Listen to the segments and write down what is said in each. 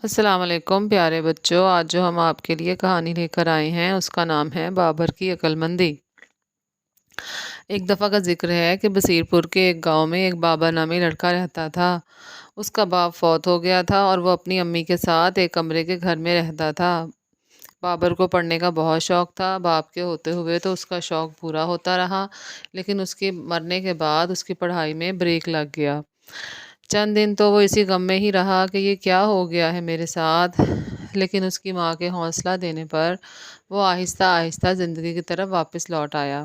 السلام علیکم پیارے بچوں، آج جو ہم آپ کے لیے کہانی لے کر آئے ہیں اس کا نام ہے بابر کی عقل مندی۔ ایک دفعہ کا ذکر ہے کہ بصیر پور کے ایک گاؤں میں ایک بابر نامی لڑکا رہتا تھا۔ اس کا باپ فوت ہو گیا تھا اور وہ اپنی امی کے ساتھ ایک کمرے کے گھر میں رہتا تھا۔ بابر کو پڑھنے کا بہت شوق تھا۔ باپ کے ہوتے ہوئے تو اس کا شوق پورا ہوتا رہا، لیکن اس کے مرنے کے بعد اس کی پڑھائی میں بریک لگ گیا۔ چند دن تو وہ اسی غم میں ہی رہا کہ یہ کیا ہو گیا ہے میرے ساتھ، لیکن اس کی ماں کے حوصلہ دینے پر وہ آہستہ آہستہ زندگی کی طرف واپس لوٹ آیا۔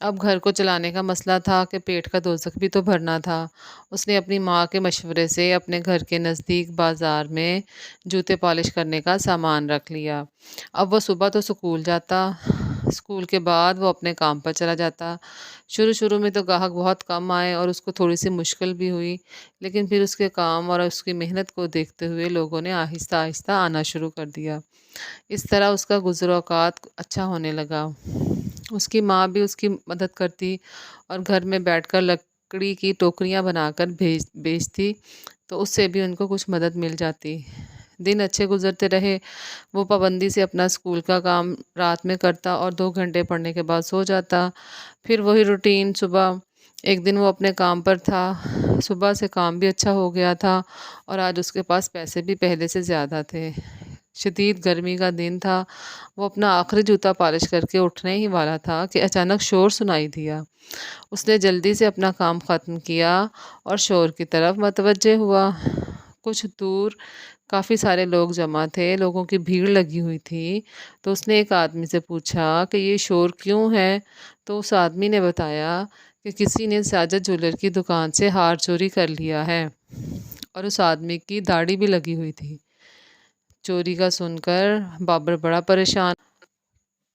اب گھر کو چلانے کا مسئلہ تھا کہ پیٹ کا دوزخ بھی تو بھرنا تھا۔ اس نے اپنی ماں کے مشورے سے اپنے گھر کے نزدیک بازار میں جوتے پالش کرنے کا سامان رکھ لیا۔ اب وہ صبح تو اسکول جاتا، اسکول کے بعد وہ اپنے کام پر چلا جاتا۔ شروع میں تو گاہک بہت کم آئے اور اس کو تھوڑی سی مشکل بھی ہوئی، لیکن پھر اس کے کام اور اس کی محنت کو دیکھتے ہوئے لوگوں نے آہستہ آہستہ آنا شروع کر دیا۔ اس طرح اس کا گزر اوقات اچھا ہونے لگا۔ اس کی ماں بھی اس کی مدد کرتی اور گھر میں بیٹھ کر لکڑی کی ٹوکریاں بنا کر بیچتی، تو اس سے بھی ان کو کچھ مدد مل جاتی۔ دن اچھے گزرتے رہے۔ وہ پابندی سے اپنا اسکول کا کام رات میں کرتا اور 2 گھنٹے پڑھنے کے بعد سو جاتا۔ پھر وہی روٹین صبح۔ ایک دن وہ اپنے کام پر تھا، صبح سے کام بھی اچھا ہو گیا تھا اور آج اس کے پاس پیسے بھی پہلے سے زیادہ تھے۔ شدید گرمی کا دن تھا۔ وہ اپنا آخری جوتا پالش کر کے اٹھنے ہی والا تھا کہ اچانک شور سنائی دیا۔ اس نے جلدی سے اپنا کام ختم کیا اور شور کی طرف متوجہ ہوا۔ کچھ دور کافی سارے لوگ جمع تھے، لوگوں کی بھیڑ لگی ہوئی تھی۔ تو اس نے ایک آدمی سے پوچھا کہ یہ شور کیوں ہے؟ تو اس آدمی نے بتایا کہ کسی نے ساجد جولر کی دکان سے ہار چوری کر لیا ہے، اور اس آدمی کی داڑھی بھی لگی ہوئی تھی۔ چوری کا سن کر بابر بڑا پریشان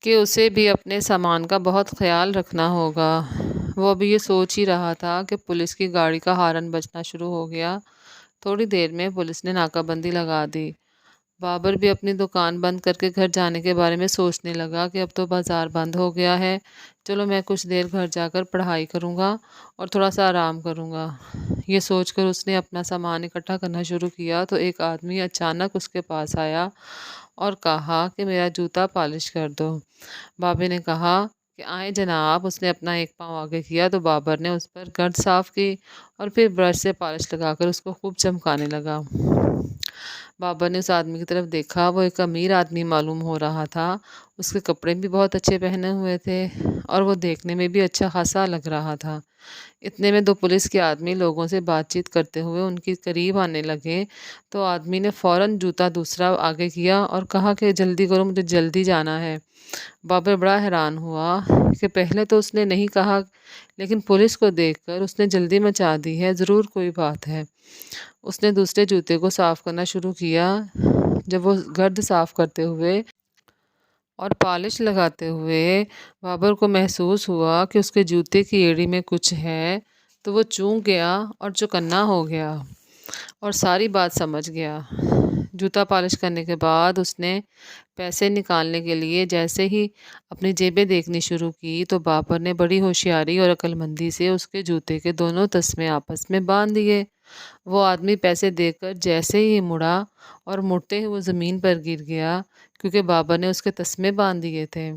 کہ اسے بھی اپنے سامان کا بہت خیال رکھنا ہوگا۔ وہ ابھی یہ سوچ ہی رہا تھا کہ پولیس کی گاڑی کا ہارن بجنا شروع ہو گیا۔ تھوڑی دیر میں پولیس نے ناکہ بندی لگا دی۔ بابر بھی اپنی دکان بند کر کے گھر جانے کے بارے میں سوچنے لگا کہ اب تو بازار بند ہو گیا ہے، چلو میں کچھ دیر گھر جا کر پڑھائی کروں گا اور تھوڑا سا آرام کروں گا۔ یہ سوچ کر اس نے اپنا سامان اکٹھا کرنا شروع کیا تو ایک آدمی اچانک اس کے پاس آیا اور کہا کہ میرا جوتا پالش کر دو۔ بابر نے کہا کہ آئیں جناب۔ اس نے اپنا ایک پاؤں آگے کیا تو بابر نے اس پر گرد صاف کی اور پھر برش سے پالش لگا کر اس کو خوب چمکانے لگا۔ بابر نے اس آدمی کی طرف دیکھا۔ وہ ایک امیر آدمی معلوم ہو رہا تھا۔ اس کے کپڑے بھی بہت اچھے پہنے ہوئے تھے اور وہ دیکھنے میں بھی اچھا خاصا لگ رہا تھا۔ اتنے میں 2 پولیس کے آدمی لوگوں سے بات چیت کرتے ہوئے ان کے قریب آنے لگے تو آدمی نے فوراً جوتا دوسرا آگے کیا اور کہا کہ جلدی کرو، مجھے جلدی جانا ہے۔ بابر بڑا حیران ہوا کہ پہلے تو اس نے نہیں کہا، لیکن پولیس کو دیکھ کر اس نے جلدی مچا دی ہے، ضرور کوئی بات ہے۔ اس نے دوسرے جوتے کو صاف کرنا شروع کیا۔ جب وہ گرد صاف کرتے ہوئے اور پالش لگاتے ہوئے بابر کو محسوس ہوا کہ اس کے جوتے کی ایڑی میں کچھ ہے تو وہ چونک گیا اور چوکنا ہو گیا اور ساری بات سمجھ گیا۔ جوتا پالش کرنے کے بعد اس نے پیسے نکالنے کے لیے جیسے ہی اپنی جیبیں دیکھنی شروع کی تو بابر نے بڑی ہوشیاری اور عقل مندی سے اس کے جوتے کے دونوں تسمے آپس میں باندھ دیے۔ وہ آدمی پیسے دے کر جیسے ہی مڑا اور مڑتے ہی وہ زمین پر گر گیا، کیونکہ بابر نے اس کے تسمے باندھ دیے تھے۔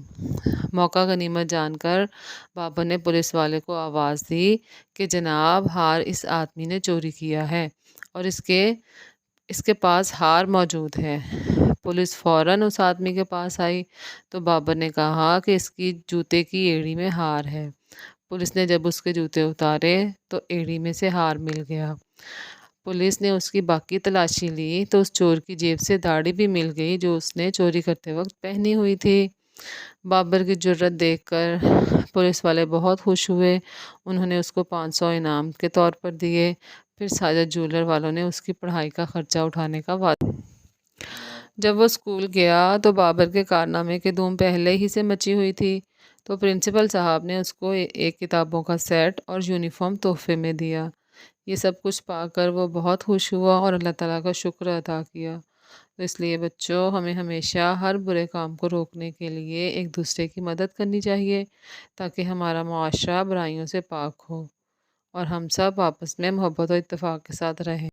موقع غنیمت جان کر بابر نے پولیس والے کو آواز دی کہ جناب، ہار اس آدمی نے چوری کیا ہے اور اس کے پاس ہار موجود ہے۔ پولیس فوراً اس آدمی کے پاس آئی تو بابر نے کہا کہ اس کی جوتے کی ایڑی میں ہار ہے۔ پولیس نے جب اس کے جوتے اتارے تو ایڑی میں سے ہار مل گیا۔ پولیس نے اس کی باقی تلاشی لی تو اس چور کی جیب سے داڑھی بھی مل گئی جو اس نے چوری کرتے وقت پہنی ہوئی تھی۔ بابر کی جرأت دیکھ کر پولیس والے بہت خوش ہوئے۔ انہوں نے اس کو 500 انعام کے طور پر دیے۔ پھر ساجد جولر والوں نے اس کی پڑھائی کا خرچہ اٹھانے کا وعدہ۔ جب وہ اسکول گیا تو بابر کے کارنامے کی دھوم پہلے ہی سے مچی ہوئی تھی، تو پرنسپل صاحب نے اس کو ایک کتابوں کا سیٹ اور یونیفارم تحفے میں دیا۔ یہ سب کچھ پا کر وہ بہت خوش ہوا اور اللہ تعالیٰ کا شکر ادا کیا۔ تو اس لیے بچوں، ہمیں ہمیشہ ہر برے کام کو روکنے کے لیے ایک دوسرے کی مدد کرنی چاہیے تاکہ ہمارا معاشرہ برائیوں سے پاک ہو اور ہم سب آپس میں محبت و اتفاق کے ساتھ رہیں۔